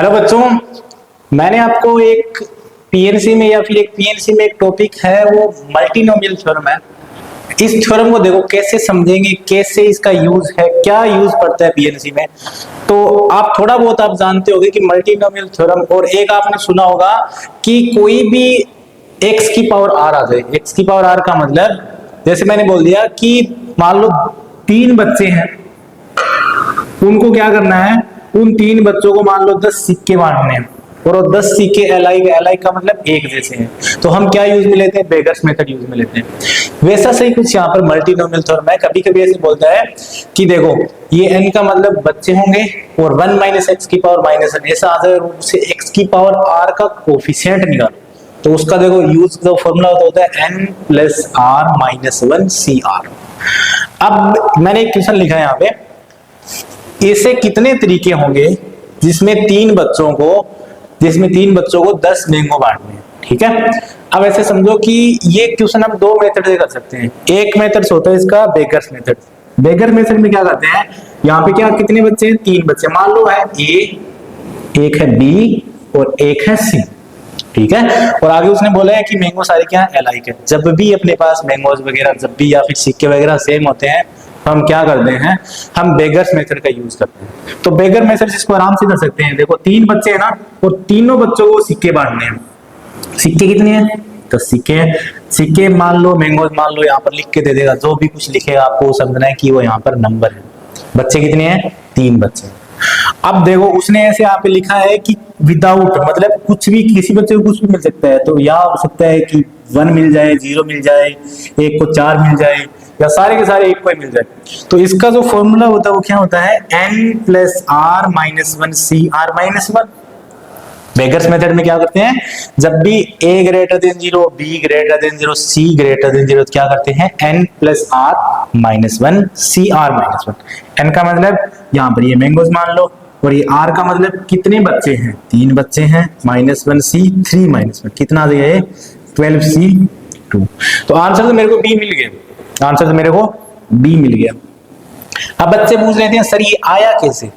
Hello बच्चों, मैंने आपको एक पीएनसी में या फिर एक पीएनसी में एक टॉपिक है वो मल्टीनोमियल थ्योरम है। इस थ्योरम को देखो कैसे समझेंगे, कैसे इसका यूज है, क्या यूज पड़ता है पीएनसी में। तो आप थोड़ा बहुत आप जानते होंगे कि मल्टीनोमियल थ्योरम, और एक आपने सुना होगा कि कोई भी एक्स की पावर आर आ जाए। एक्स की पावर आर का मतलब जैसे मैंने बोल दिया कि मान लो 3 बच्चे हैं, उनको क्या करना है, उन 3 बच्चों को मान लो 10 सिक्के बांटने हैं और वो 10 सिक्के एल आई का मतलब एक जैसे हैं, तो हम क्या यूज में लेते हैं, बेगर्स मेथड यूज में लेते हैं। वैसा सही कुछ यहाँ पर मल्टीनोमियल थ्योरम है। कभी कभी ऐसे बोलता है कि देखो ये n का मतलब बच्चे होंगे और 1 माइनस एक्स की पावर माइनस n ऐसा आ जाए, उसे एक्स की पावर r का कोफिशिएंट निकालो, तो उसका देखो यूज जो फॉर्मूला होता है n plus R minus 1 C R. अब मैंने एक क्वेश्चन लिखा है यहाँ पे, ऐसे कितने तरीके होंगे जिसमें 3 बच्चों को 10 मैंगो बांटने हैं। ठीक है, अब ऐसे समझो कि ये क्वेश्चन हम 2 मेथड से कर सकते हैं। एक मेथड होता है इसका बेगर्स मेथड। बेगर मेथड में क्या करते हैं, यहाँ पे क्या कितने बच्चे हैं, 3 बच्चे, मान लो है ए, एक है बी और एक है सी। ठीक है, और आगे उसने बोला है कि मैंगो सारे क्या है, एल के। जब भी अपने पास मैंगोज वगैरह जब भी या फिर सिक्के वगैरह सेम होते हैं, हम क्या करते हैं, हम बेगर्स मेथड का यूज करते हैं। तो बेगर मेथड इसको आराम से कर सकते हैं। देखो 3 बच्चे हैं ना, और तीनों बच्चों को सिक्के बांटने हैं। सिक्के कितने हैं, 10 सिक्के हैं। सिक्के मान लो मैंगोज मान लो यहाँ पर लिख के दे देगा, जो भी कुछ लिखेगा आपको समझना है कि वो यहाँ पर नंबर है। बच्चे कितने हैं, 3 बच्चे। अब देखो उसने ऐसे यहाँ पे लिखा है कि विदाउट मतलब कुछ भी, किसी बच्चे को कुछ भी मिल सकता है। तो या हो सकता है कि 1 मिल जाए, 0 मिल जाए, एक को 4 मिल जाए, या सारे के सारे एक को ही मिल जाए। तो इसका जो फॉर्मूला होता है वो क्या होता है, n plus R minus 1 C R minus 1। Beggars method में क्या करते हैं, जब भी a greater than 0, b greater than 0, c greater than 0, क्या करते हैं, n plus R minus 1 C R minus 1। n का मतलब यहाँ पर ये मैंगोज मान लो, और ये r का मतलब कितने बच्चे हैं, 3 बच्चे हैं, माइनस 1 सी 3 माइनस 1 कितना आ गया, 12 सी 2। तो आंसर तो मेरे को b मिल गया, आंसर तो मेरे को बी मिल गया। अब बच्चे पूछ रहे थे सर ये आया कैसे।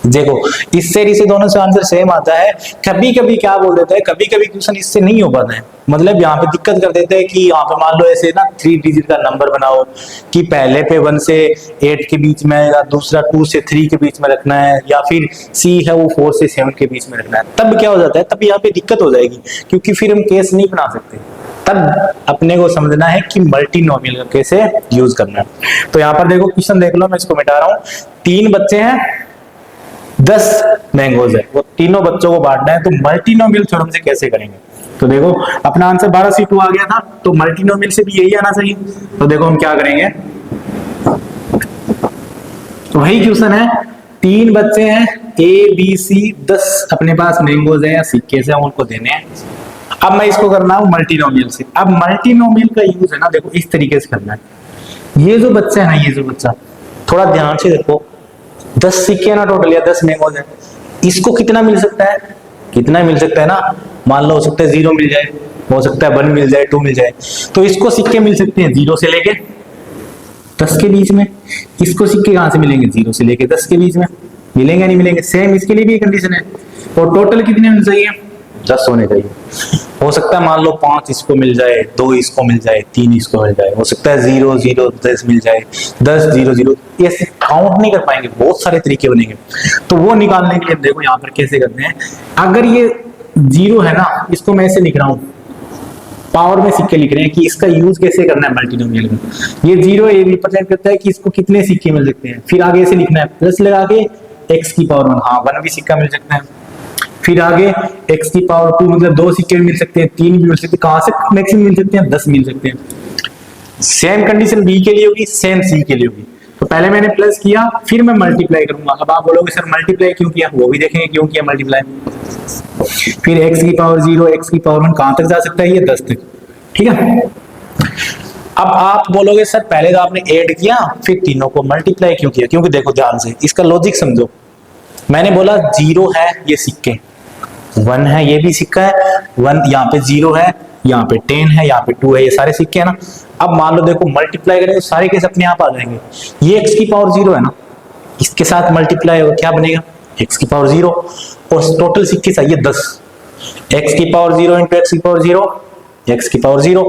देखो इससे दोनों से आंसर सेम आता है। कभी कभी क्या बोल देता है, कभी कभी क्वेश्चन इससे नहीं हो पाता है, मतलब यहाँ पे दिक्कत कर देते हैं कि यहाँ पे मान लो ऐसे ना 3 डिजिट का नंबर बनाओ कि पहले पे 1 से 8 के बीच में, या दूसरा 2 से 3 के बीच में रखना है, या फिर सी है वो 4 से 7 के बीच में रखना है। तब क्या हो जाता है, तब यहाँ पे दिक्कत हो जाएगी, क्योंकि फिर हम केस नहीं बना सकते। तब अपने को समझना है कि मल्टीनोमियल का कैसे यूज करना है। तो यहाँ पर देखो क्वेश्चन देख लो, मैं इसको मिटा रहा हूँ। 3 बच्चे हैं, 10 मैंगोज है, वो तीनों बच्चों को बांटना है। तो मल्टीनोमियल थ्योरम से कैसे करेंगे, तो देखो अपना आंसर 12C2 आ गया था, तो मल्टीनोमियल से भी यही आना चाहिए। तो देखो हम क्या करेंगे, तो वही क्वेश्चन है, 3 बच्चे हैं, ए बी सी, 10 अपने पास मैंगोज है या सिक्के से, उनको देने हैं। अब मैं इसको करना हूं मल्टीनोमियल से। अब मल्टीनोमियल का यूज है ना, देखो इस तरीके से करना है। ये जो बच्चा है ना, ये जो बच्चा, थोड़ा ध्यान से देखो, 10 सिक्के ना टोटल, या 10 मैंगोज है, इसको कितना मिल सकता है, कितना मिल सकता है ना, मान लो हो सकता है 0 मिल जाए, हो सकता है 1 मिल जाए, 2 मिल जाए। तो इसको सिक्के मिल सकते हैं 0 से लेके 10 के बीच में। इसको सिक्के कहां से मिलेंगे, 0 से लेके 10 के बीच में। मिलेंगे नहीं मिलेंगे, सेम इसके लिए भी कंडीशन है। और टोटल कितने मिल चाहिए, 10 होने चाहिए। हो सकता है मान लो 5 इसको मिल जाए, 2 इसको मिल जाए, 3 इसको मिल जाए, हो सकता है 0 0 10 मिल जाए, 10 0 0। ऐसे काउंट नहीं कर पाएंगे, बहुत सारे तरीके बनेंगे। तो वो निकालने के लिए देखो यहाँ पर कैसे करते हैं। अगर ये 0 है ना, इसको मैं ऐसे लिख रहा हूँ, पावर में सिक्के लिख रहे हैं कि इसका यूज कैसे करना है मल्टीनोमियल में। ये 0 ये रिप्रेजेंट करता है कि इसको कितने सिक्के मिल सकते हैं। फिर आगे ऐसे लिखना है प्लस लगा के x की पावर 1, हाँ 1 भी सिक्का मिल सकता है। फिर आगे x की पावर 2 मतलब 2 सिक्के भी मिल सकते हैं, 3 भी मिल सकते हैं। कहां से मैक्सिमम मिल सकते हैं, 10 मिल सकते हैं। सेम कंडीशन b के लिए होगी, सेम c के लिए होगी। तो पहले मैंने प्लस किया, फिर मैं मल्टीप्लाई करूंगा। अब आप बोलोगे सर मल्टीप्लाई क्यों किया, वो भी देखेंगे क्यों किया मल्टीप्लाई। फिर x की पावर 0, x की पावर 1 कहां तक जा सकता है, ये 10 तक। ठीक है, अब आप बोलोगे सर पहले तो आपने ऐड किया, फिर तीनों को मल्टीप्लाई क्यों किया। क्योंकि देखो ध्यान से इसका लॉजिक समझो। मैंने बोला 0 है ये सिक्के, 1 है ये भी सिक्का है, 1 यहाँ पे 0 है, यहाँ पे 10 है, यहाँ पे 2 है, ये सारे सिक्के हैं ना। अब मान लो देखो मल्टीप्लाई करेंगे तो सारे केस अपने आप आ जाएंगे। ये x की पावर 0 है ना, इसके साथ मल्टीप्लाई होगा क्या बनेगा, x की पावर 0। और टोटल सिक्के चाहिए 10। x की पावर 0 इंटू एक्स की पावर 0, x की पावर 0।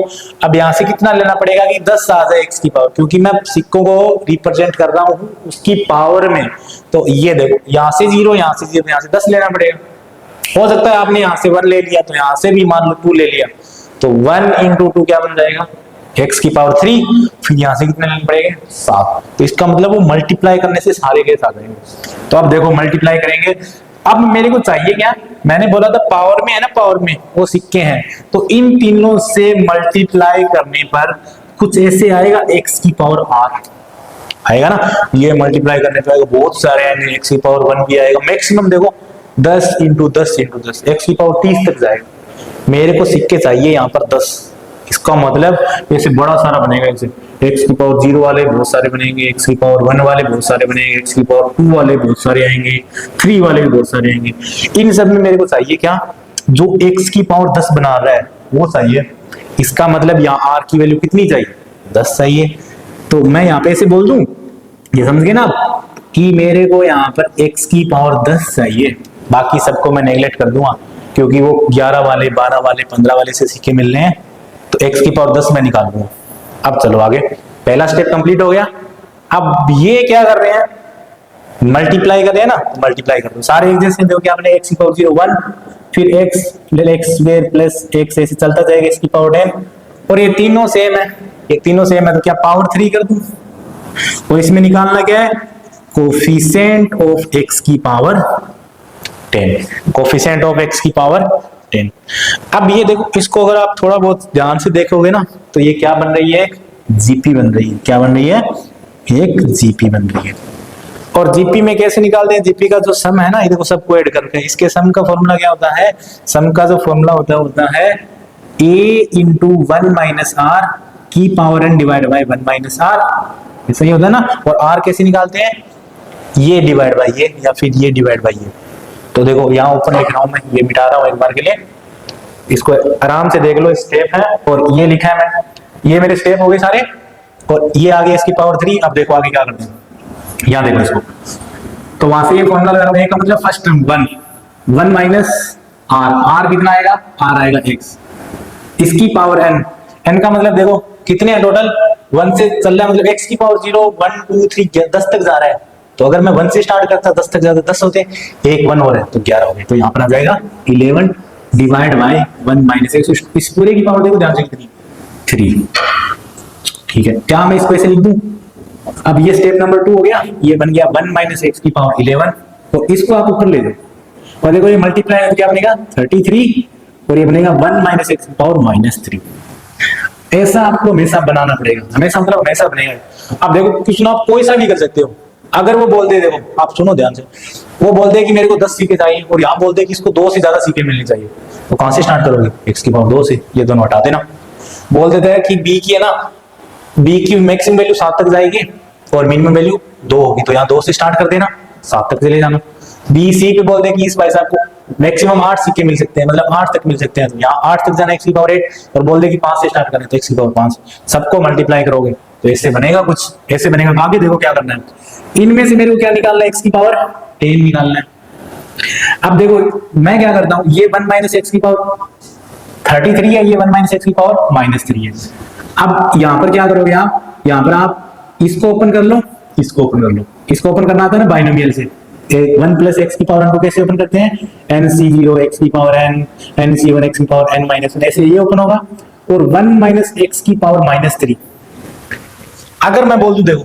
अब यहां से कितना लेना पड़ेगा कि 10 आ जाए x की पावर, क्योंकि मैं सिक्कों को रिप्रेजेंट कर रहा हूं उसकी पावर में। तो ये देखो यहां से 0, यहां से 0, यहां से 10 लेना पड़ेगा। हो सकता है आपने यहां से 1 ले लिया, तो यहां से भी मान लो 2 ले लिया, तो 1 इंटू 2 क्या बन जाएगा, x की पावर 3। फिर यहां से कितने लेने पड़ेंगे, 7। तो इसका मतलब वो मल्टीप्लाई करने से सारे के साथ आएंगे। तो अब देखो मल्टीप्लाई करेंगे। अब मेरे को चाहिए क्या, मैंने बोला था पावर में है ना, पावर में वो सिक्के हैं, तो इन तीनों से मल्टीप्लाई करने पर कुछ ऐसे आएगा, x की पावर r आएगा ना। ये मल्टीप्लाई करने पे आएगा, बहुत सारे आएंगे, x की पावर 1 भी आएगा। मैक्सिमम देखो 10 इंटू 10 इंटू 10, x की पावर 30 तक जाएगा। मेरे को सिक्के चाहिए यहाँ पर 10। इसका मतलब ऐसे बड़ा सारा बनेगा, ऐसे x की पावर 0 वाले बहुत सारे बनेंगे, x की पावर 1 वाले बहुत सारे बनेंगे, x की पावर 2 वाले बहुत सारे आएंगे, 3 वाले भी बहुत सारे आएंगे। इन सब में मेरे को चाहिए क्या, जो x की पावर 10 बना रहा है वो चाहिए। इसका मतलब यहाँ r की वैल्यू कितनी चाहिए, 10 चाहिए। तो मैं यहाँ पे ऐसे बोल दूं, ये समझ गए ना कि मेरे को यहाँ पर x की पावर 10 चाहिए, बाकी सबको मैं नेगलेक्ट कर दूंगा क्योंकि वो 11 वाले 12 वाले 15 वाले से सिक्के मिल रहे हैं, तो x की पावर 10 मैं निकाल दूंगा। अब चलो आगे, पहला स्टेप कंप्लीट हो गया। अब ये क्या कर रहे हैं, मल्टीप्लाई कर रहे हैं ना, मल्टीप्लाई कर दो सारे एक जैसे। देखो क्या बने, x की पावर 0 1, फिर x स्क्वायर प्लस x ऐसे चलता जाएगा, x की पावर 10, और ये तीनों सेम है, ये तीनों सेम है, तो क्या पावर 3 कर दूं। और इसमें निकालना क्या है, कोफिशिएंट ऑफ x की पावर 10, कोफिशिएंट ऑफ x की पावर 10। अब ये देखो, इसको अगर आप थोड़ा बहुत ध्यान से देखोगे ना, तो ये क्या बन रही है, एक जीपी बन रही है। क्या बन रही है, एक जीपी बन रही है। और जीपी में कैसे निकालते हैं, जीपी का जो सम है ना, ये देखो सबको ऐड करके, इसके सम का फॉर्मूला क्या होता है, सम का जो फॉर्मूला होता है a इंटू 1 माइनस आर की power n divide by 1 minus R, ऐसा ही होता है ना। और r कैसे निकालते हैं, ये डिवाइड बाई ये या फिर ये डिवाइड बाई ये। तो देखो यहाँ ऊपर लिख रहा हूं मैं, ये मिटा रहा हूं एक बार के लिए, इसको आराम से देख लो, स्टेप है और ये लिखा है मैंने, ये मेरे स्टेप हो गए सारे, और ये आगे इसकी पावर 3। अब देखो आगे क्या करते हैं, यहाँ देखो इसको, तो वहां से ये फॉर्मूला लगाते हैं, मतलब फर्स्ट टर्म 1 माइनस आर कितना आएगा, आर आएगा x, इसकी पावर n का मतलब देखो कितने हैं टोटल, 1 से चल रहा है, मतलब x की पावर 0 1 2 3 10 तक जा रहा है। तो अगर मैं 1 से स्टार्ट करता 10 तक जाता 10 होते, एक 1 और है तो 11 हो गए। तो यहाँ पर आ जाएगा 11 डिवाइड बाय 1 माइनस x, इस पूरे की पावर देखो ध्यान से कितनी, 3। ठीक है, क्या मैं इसको ऐसे लिख दूं। अब ये स्टेप नंबर 2 हो गया, ये बन गया 1 माइनस x की पावर 11, तो इसको आप ऊपर ले दो और देखो ये मल्टीप्लाई तो क्या बनेगा 33, और ये बनेगा 1 माइनस x की पावर -3। ऐसा आपको हमेशा बनाना पड़ेगा, हमेशा मतलब हमेशा बनेगा। अब देखो कुछ ना आप कोई सा भी कर सकते हो। अगर वो बोल दे, देखो आप सुनो ध्यान से, वो बोल दे कि मेरे को 10 सीखे चाहिए और यहाँ बोल दे कि इसको 2 से ज्यादा सीखे मिलनी चाहिए, तो कहां से स्टार्ट करोगे, x की पावर 2 से, ये दोनों हटा देना। बोल देते हैं कि b की है ना, b की मैक्सिमम वैल्यू 7 तक जाएगी और मिनिमम वैल्यू 2 होगी, तो यहाँ 2 से स्टार्ट कर देना, 7 तक चले जाना। b c पे बोल दे कि इस भाई साहब को मैक्सिमम 8 सिक्के मिल सकते हैं, मतलब 8 तक मिल सकते हैं, तो यहाँ 8 तक जाना x की पावर 8, और बोल दे कि 5 से स्टार्ट करें तो x की पावर 5। सबको मल्टीप्लाई करोगे तो ऐसे बनेगा, कुछ ऐसे बनेगा। आगे देखो क्या करना है, इनमें से मेरे को क्या निकालना है, x की पावर 10 निकालना है। अब देखो मैं क्या करता हूं, ये 1 माइनस एक्स की पावर 33 है, ये 1 माइनस एक्स की पावर -3 है। अब यहां पर क्या करोगे आप, यहां पर आप इसको ओपन कर लो, इसको ओपन कर लो, इसको ओपन करना आता है ना बाइनोमियल से, 1 प्लस एक्स की पावर n को कैसे ओपन करते हैं, nc0 x की पावर n, nc1 x की पावर n-1, ऐसे ये ओपन होगा, और 1 माइनस एक्स की पावर -3। अगर मैं बोल दूं देखो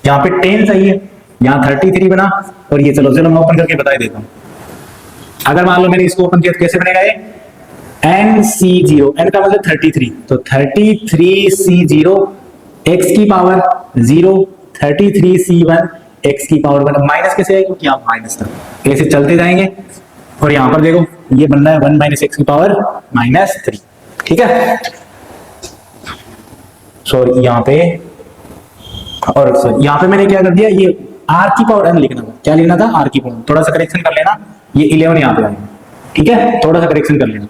यहाँ पे 10 चाहिए, यहाँ 33 बना, और ये चलो मैं ओपन करके बता देता हूँ। अगर मान लो मैंने इसको ओपन किया तो कैसे बनेगा ये, nc0, n का मतलब 33, तो 33c0 x की पावर 0, 33c1 x की पावर 1, माइनस कैसे है क्योंकि यहाँ माइनस था, ऐसे चलते जाएंगे। और यहाँ पर देखो ये बनना है 1 माइनस एक्स की पावर -3, ठीक है। सॉरी यहाँ पे, और यहाँ पे मैंने क्या कर दिया, ये r की पावर n लिखना था, क्या लिखना था, r की पावर, थोड़ा सा करेक्शन कर लेना, ये 11 यहाँ पे आएगा, ठीक है, थोड़ा सा करेक्शन कर लेना,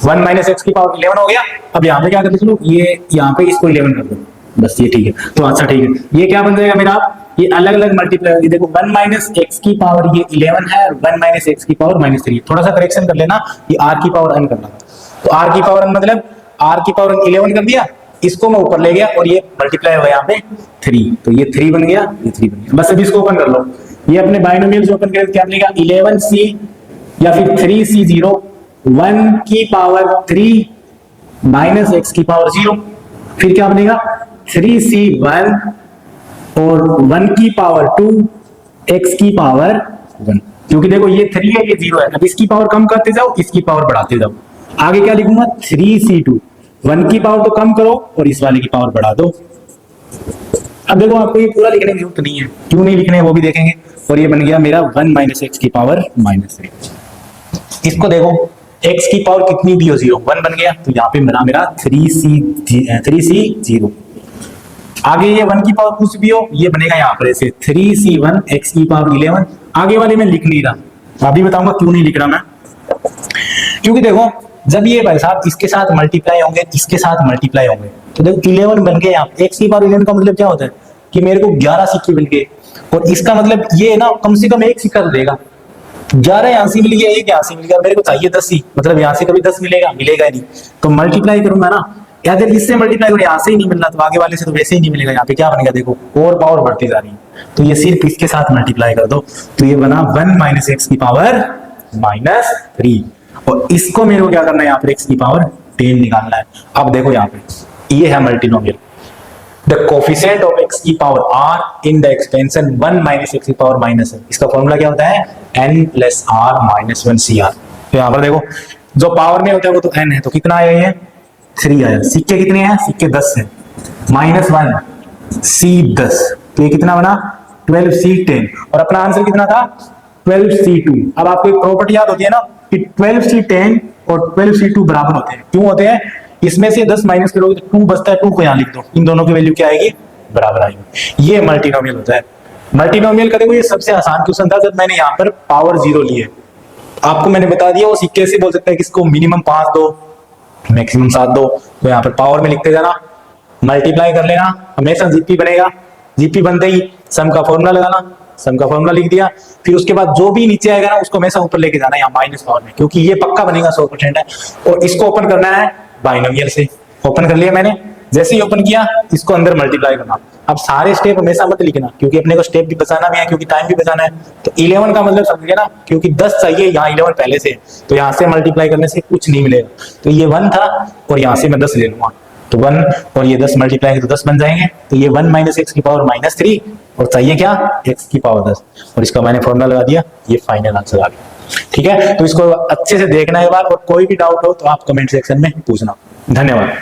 1 माइनस एक्स की पावर 11 हो गया। अब यहाँ पे क्या कर लो, ये यहाँ पे इसको 11 कर दो, बस ये ठीक है। तो अच्छा ठीक है, ये क्या बन जाएगा मेरा ये अलग अलग मल्टीप्लाई होगी। देखो 1 माइनस एक्स की पावर ये 11 है और 1 माइनस एक्स की पावर -3। थोड़ा सा करेक्शन कर लेना, ये आर की पावर n करना। तो आर की पावर n मतलब आर की पावर 11 कर दिया, इसको मैं ऊपर ले गया और ये मल्टीप्लाई हुआ यहाँ पे 3, तो ये 3 बन गया, ये 3 बन गया। बस अभी इसको ओपन कर लो। ये अपने बाइनोमियल्स ओपन करें तो क्या बनेगा 11c या फिर 3c0 1 की पावर 3 माइनस एक्स की पावर 0, फिर क्या बनेगा 3c1 और 1 की पावर 2 x की पावर 1। क्योंकि देखो ये 3 है ये 0 है, अब इसकी पावर कम करते जाओ, इसकी पावर बढ़ाते जाओ। आगे क्या लिखूंगा 3c2, 1 की पावर तो कम करो और इस वाले की पावर बढ़ा दो। अब देखो आपको ये पूरा लिखने की जरूरत नहीं है, क्यों नहीं लिखने वो भी देखेंगे। और ये बन गया मेरा 1 माइनस एक्स की पावर -3। इसको देखो x की पावर कितनी भी हो 0, 1 बन गया, तो यहाँ पे बना मेरा 3c0। आगे ये 1 की पावर कुछ भी हो, ये बनेगा यहाँ पर ऐसे 3c1 x की पावर 11। आगे वाले में लिख नहीं रहा, अभी बताऊंगा क्यों नहीं लिख रहा मैं। क्योंकि देखो जब ये भाई साहब इसके साथ मल्टीप्लाई होंगे, इसके साथ मल्टीप्लाई होंगे, तो देखो 11 बन गए यहाँ पे। x की पावर 11 का मतलब क्या होता है कि मेरे को 11 सिक्के मिल गए, और इसका मतलब ये ना कम से कम एक सिक्का देगा। 11 यहाँ से मिल गया, एक यहाँ से मिल गया, मेरे को चाहिए 10 ही, मतलब यहाँ से कभी 10 मिलेगा नहीं, तो मल्टीप्लाई करूंगा ना, या अगर इससे मल्टीप्लाई करो यहाँ से ही नहीं मिल रहा तो आगे वाले से तो वैसे ही नहीं मिलेगा। यहाँ पे क्या बनेगा देखो, और पावर बढ़ती जा रही है, तो ये सिर्फ इसके साथ मल्टीप्लाई कर दो, तो ये बना 1 माइनस एक्स की पावर -3। और इसको मेरे को क्या करना है यहाँ पर x की पावर 10 निकालना है। अब देखो यहाँ पे ये है multinomial, the coefficient of x की power r in the expansion 1 minus x की पावर -1। इसका फॉर्मूला क्या होता है n plus r minus 1 CR। तो यहाँ पर देखो जो पावर में होता है वो तो n है, तो कितना आया ये 3 आया। सिक्के कितने हैं, सिक्के 10 है, -1 C10, तो ये कितना बना 12C10, और अपना आंसर कितना था 12C2। अब आपको एक प्रॉपर्टी याद होती है ना कि 12C10 और 12C2 बराबर होते हैं। क्यों होते हैं, इसमें से 10 माइनस करोगे तो 2 बचता है, 2 को यहाँ लिख दो, इन दोनों की वैल्यू क्या आएगी बराबर आएगी। ये मल्टीनोमियल होता है। मल्टीनोमियल का देखो ये सबसे आसान क्वेश्चन था जब मैंने यहाँ पर पावर 0 लिए। आपको मैंने बता दिया वो सिक्के से बोल सकता है कि इसको मिनिमम 5 दो मैक्सिमम 7 दो, तो यहाँ पर पावर में लिखते जाना, मल्टीप्लाई कर लेना, हमेशा जीपी बनेगा। जीपी बनते ही सम का फॉर्मूला लगाना, सम का फॉर्मूला लिख दिया, फिर उसके बाद जो भी नीचे आएगा ना उसको हमेशा ऊपर लेके जाना यहाँ माइनस पावर में, क्योंकि ये पक्का बनेगा 100% है। और इसको ओपन करना है बाइनोमियल से, ओपन कर लिया मैंने। जैसे ही ओपन किया इसको अंदर मल्टीप्लाई करना। अब सारे स्टेप हमेशा मत लिखना, क्योंकि अपने को स्टेप भी बचाना भी है, क्योंकि टाइम भी बचाना है। तो 11 का मतलब समझ गया ना, क्योंकि 10 चाहिए, यहाँ 11 पहले से, तो यहाँ से मल्टीप्लाई करने से कुछ नहीं मिलेगा। तो ये 1 था और यहाँ से मैं 10 ले लूंगा, तो 1 और ये 10 मल्टीप्लाई तो 10 बन जाएंगे। तो ये 1 माइनस एक्स की पावर -3 और चाहिए क्या x की पावर 10, और इसका मैंने फॉर्मूला लगा दिया, ये फाइनल आंसर आ गया। ठीक है, तो इसको अच्छे से देखना एक बार, और कोई भी डाउट हो तो आप कमेंट सेक्शन में पूछना। धन्यवाद।